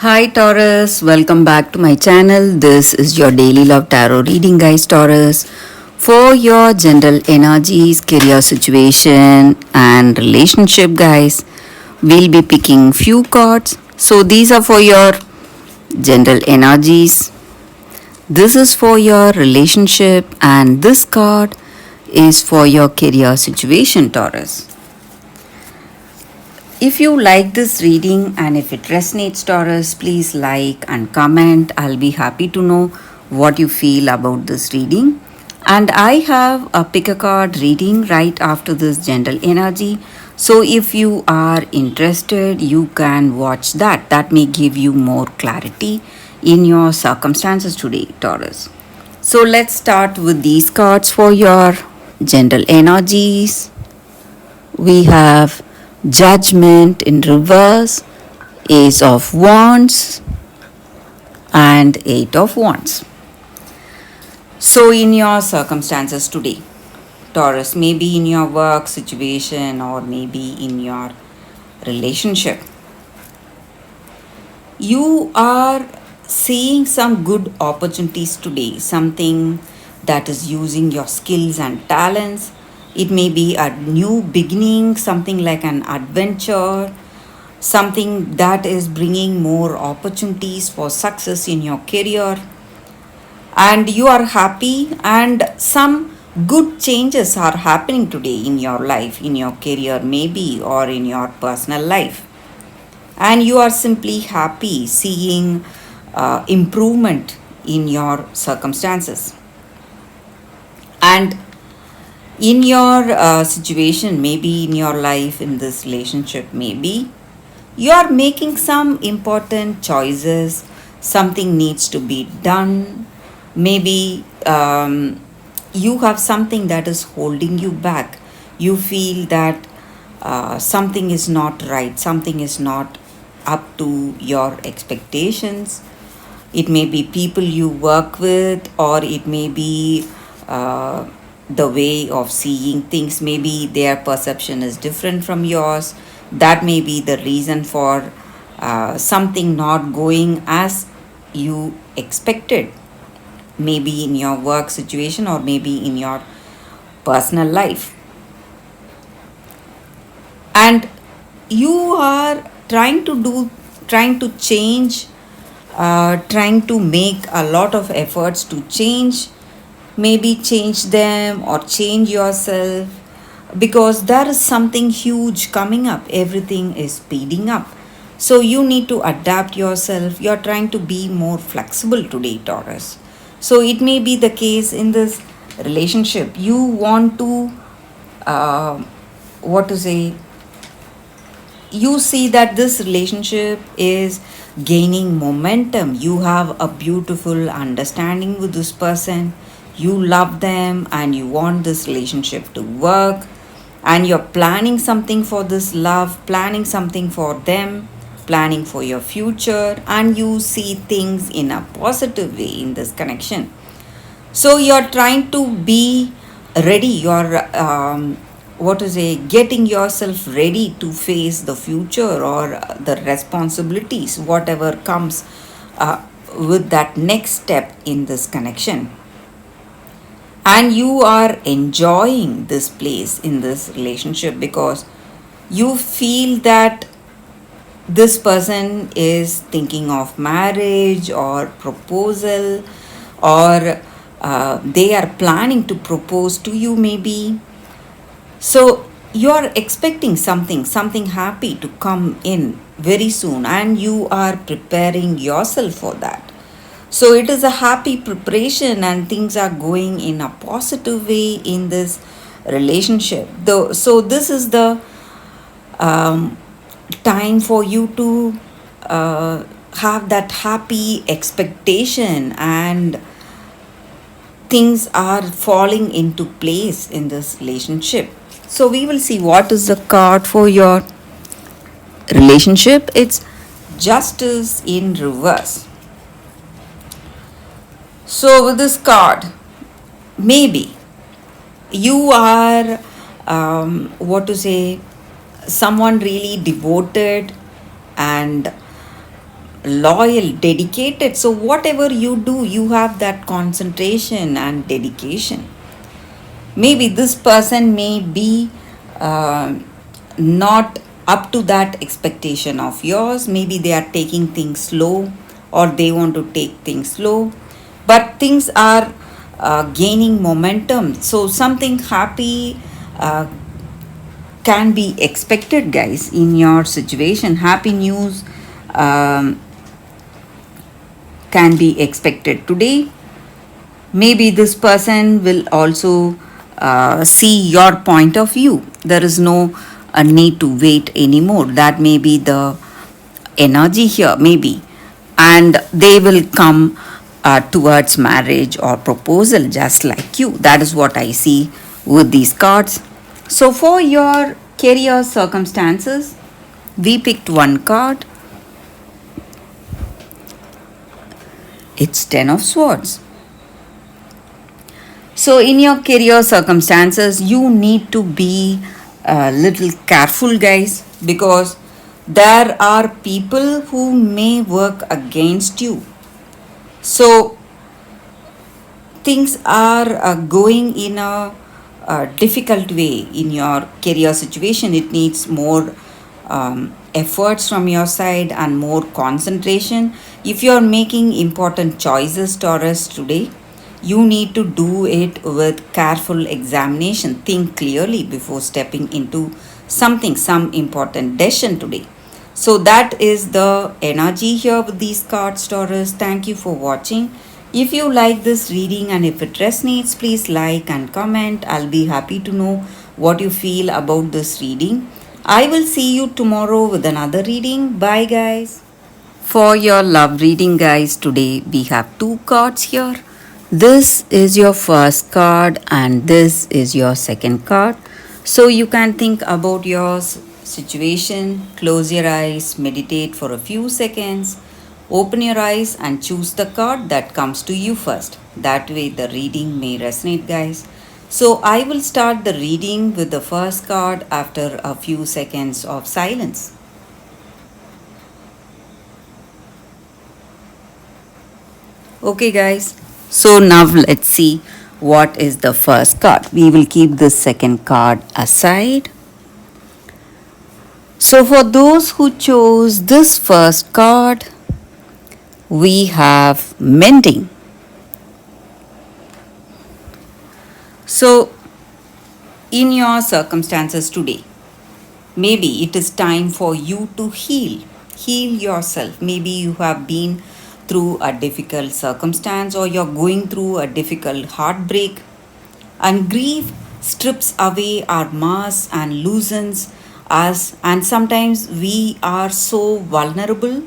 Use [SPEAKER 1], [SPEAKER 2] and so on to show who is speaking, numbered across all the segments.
[SPEAKER 1] Hi Taurus, welcome back to my channel. This is your daily love tarot reading, guys. Taurus, for your general energies, career situation, and relationship, guys. We'll be picking few cards. So these are for your general energies. This is for your relationship, and this card is for your career situation, Taurus. If you like this reading and if it resonates, Taurus, please like and comment. I'll be happy to know what you feel about this reading. And I have a pick a card reading right after this general energy. So if you are interested, you can watch that. That may give you more clarity in your circumstances today, Taurus. So let's start with these cards for your general energies. We have Judgment in reverse, Ace of Wands, and Eight of Wands. So, in your circumstances today, Taurus, maybe in your work situation or maybe in your relationship, you are seeing some good opportunities today, something that is using your skills and talents. It may be a new beginning, something like an adventure, something that is bringing more opportunities for success in your career, and you are happy, and some good changes are happening today in your life, in your career, maybe, or in your personal life, and you are simply happy seeing improvement in your circumstances. And in your situation, maybe in your life, in this relationship, maybe you are making some important choices, something needs to be done, maybe you have something that is holding you back, you feel that something is not right, something is not up to your expectations. It may be people you work with, or it may be the way of seeing things. Maybe their perception is different from yours. That may be the reason for something not going as you expected, maybe in your work situation or maybe in your personal life. And you are trying to change, trying to make a lot of efforts to change, maybe change them or change yourself, because there is something huge coming up, everything is speeding up. So you need to adapt yourself, you're trying to be more flexible today, Taurus. So it may be the case in this relationship, you want to uh, what to say, you see that this relationship is gaining momentum, you have a beautiful understanding with this person, you love them and you want this relationship to work, and you're planning something for this love, planning something for them, planning for your future, and you see things in a positive way in this connection. So you're trying to be ready, you're what to say, getting yourself ready to face the future or the responsibilities, whatever comes with that next step in this connection. And you are enjoying this place in this relationship because you feel that this person is thinking of marriage or proposal, or they are planning to propose to you, maybe. So you are expecting something happy to come in very soon, and you are preparing yourself for that. So it is a happy preparation, and things are going in a positive way in this relationship. Though, so this is the um, time for you to have that happy expectation, and things are falling into place in this relationship. So we will see what is the card for your relationship. It's Justice in reverse. So with this card, maybe you are what to say, someone really devoted, and loyal, dedicated. So whatever you do, you have that concentration and dedication. Maybe this person may be uh, not up to that expectation of yours. Maybe they are taking things slow, or they want to take things slow, but things are gaining momentum. So something happy can be expected, guys, in your situation. Happy news um, can be expected today. Maybe this person will also see your point of view. There is no need to wait anymore. That may be the energy here, maybe. And they will come towards marriage or proposal just like you. That is what I see with these cards. So, for your career circumstances, we picked one card. It's Ten of Swords. So, in your career circumstances, you need to be a little careful, guys, because there are people who may work against you. So, things are going in a difficult way in your career situation. It needs more efforts from your side and more concentration. If you are making important choices, Taurus, today, you need to do it with careful examination. Think clearly before stepping into something, some important decision today. So that is the energy here with these cards, Taurus. Thank you for watching. If you like this reading and if it resonates, please like and comment. I'll be happy to know what you feel about this reading. I will see you tomorrow with another reading. Bye, guys. For your love reading, guys, today we have two cards here. This is your first card and this is your second card. So you can think about your situation, close your eyes, meditate for a few seconds, open your eyes and choose the card that comes to you first. That way the reading may resonate, guys. So I will start the reading with the first card after a few seconds of silence. Okay, guys. So now let's see what is the first card. We will keep the second card aside. So for those who chose this first card, we have mending. So in your circumstances today, maybe it is time for you to heal yourself. Maybe you have been through a difficult circumstance or you're going through a difficult heartbreak, and grief strips away our mask and loosens us, and sometimes we are so vulnerable,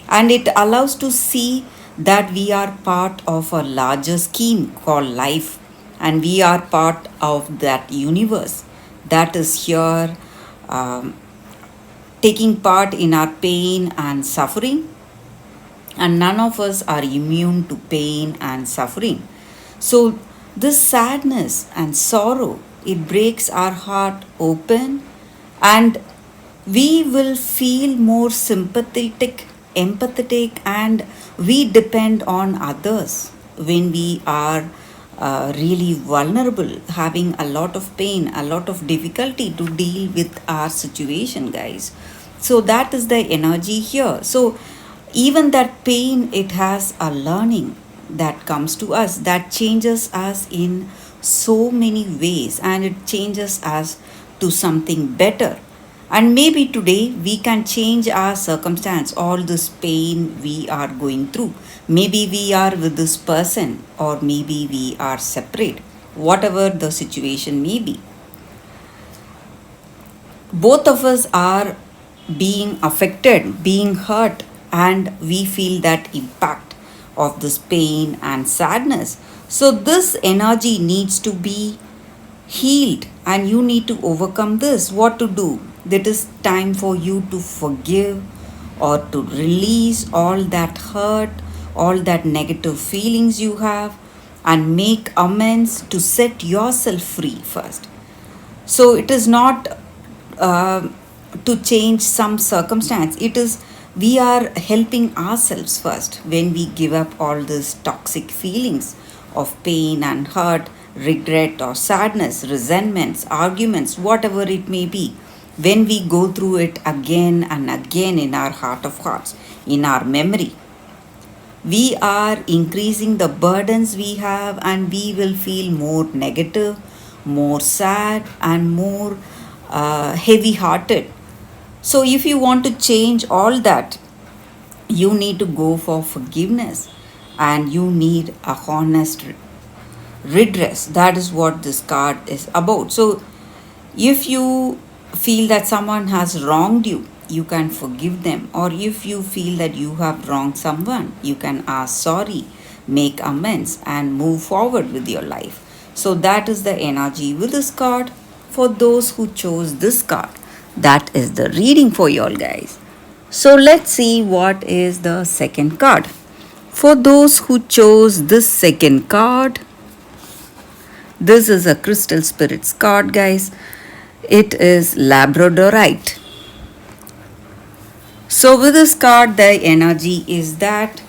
[SPEAKER 1] and it allows to see that we are part of a larger scheme called life, and we are part of that universe that is here, um, taking part in our pain and suffering, and none of us are immune to pain and suffering. So this sadness and sorrow, it breaks our heart open, and we will feel more sympathetic, empathetic, and we depend on others when we are really vulnerable, having a lot of pain, a lot of difficulty to deal with our situation, guys. So that is the energy here. So even that pain, it has a learning that comes to us, that changes us in so many ways, and it changes us to something better. And maybe today we can change our circumstance, all this pain we are going through. Maybe we are with this person, or maybe we are separate, whatever the situation may be. Both of us are being affected, being hurt, and we feel that impact of this pain and sadness. So, this energy needs to be healed, and you need to overcome this. What to do? It is time for you to forgive or to release all that hurt, all that negative feelings you have, and make amends to set yourself free first. So it is not uh, to change some circumstance, it is We are helping ourselves first when we give up all these toxic feelings of pain and hurt, regret or sadness, resentments, arguments, whatever it may be. When we go through it again and again in our heart of hearts, in our memory, we are increasing the burdens we have, and we will feel more negative, more sad, and more heavy hearted. So, if you want to change all that, you need to go for forgiveness, and you need a honest redress. That is what this card is about. So, if you feel that someone has wronged you, you can forgive them. Or if you feel that you have wronged someone, you can ask sorry, make amends, and move forward with your life. So, that is the energy with this card for those who chose this card. That is the reading for you all, guys. So, let's see what is the second card. For those who chose this second card, this is a crystal spirits card, guys. It is Labradorite. So, with this card, the energy is that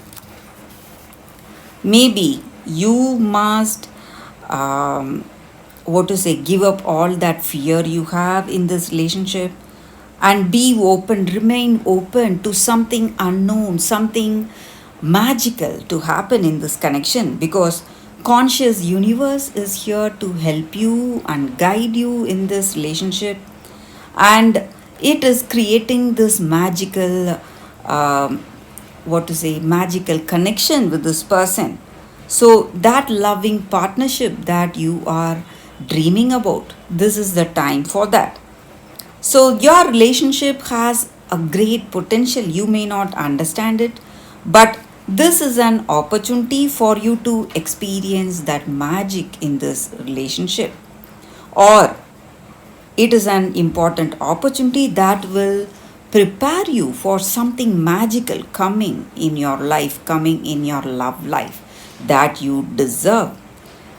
[SPEAKER 1] maybe you must, give up all that fear you have in this relationship and be open, remain open to something unknown, something magical to happen in this connection, because conscious universe is here to help you and guide you in this relationship, and it is creating this magical magical connection with this person. So that loving partnership that you are dreaming about, this is the time for that. So your relationship has a great potential. You may not understand it, but this is an opportunity for you to experience that magic in this relationship. Or it is an important opportunity that will prepare you for something magical coming in your life, coming in your love life that you deserve.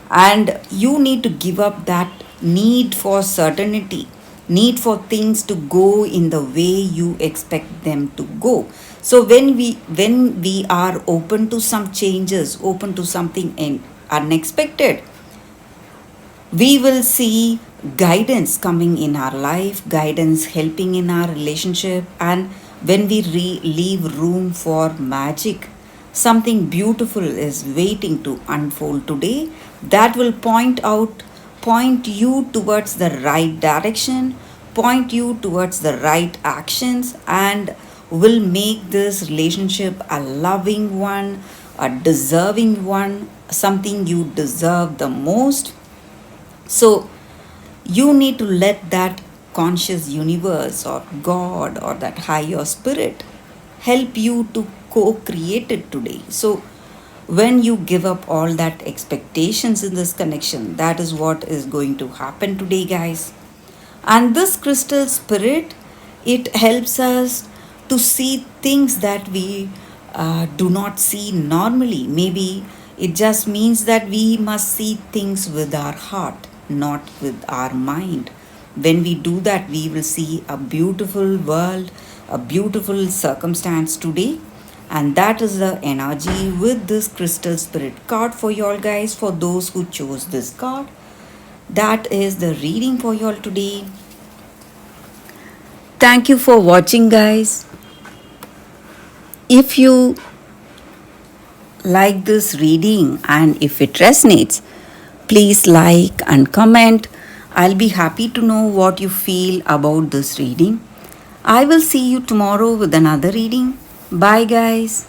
[SPEAKER 1] And you need to give up that need for certainty, need for things to go in the way you expect them to go. So when we are open to some changes, open to something unexpected, we will see guidance coming in our life, guidance helping in our relationship, and when we leave room for magic, something beautiful is waiting to unfold today that will point you towards the right direction, point you towards the right actions, and will make this relationship a loving one, a deserving one, something you deserve the most. So you need to let that conscious universe or God or that higher spirit help you to co-create it today. So when you give up all that expectations in this connection, that is what is going to happen today, guys. And this crystal spirit, it helps us to see things that we do not see normally. Maybe it just means that we must see things with our heart, not with our mind. When we do that, we will see a beautiful world, a beautiful circumstance today. And that is the energy with this crystal spirit card for y'all, guys. For those who chose this card, that is the reading for y'all today. Thank you for watching, guys. If you like this reading and if it resonates, please like and comment. I'll be happy to know what you feel about this reading. I will see you tomorrow with another reading. Bye, guys.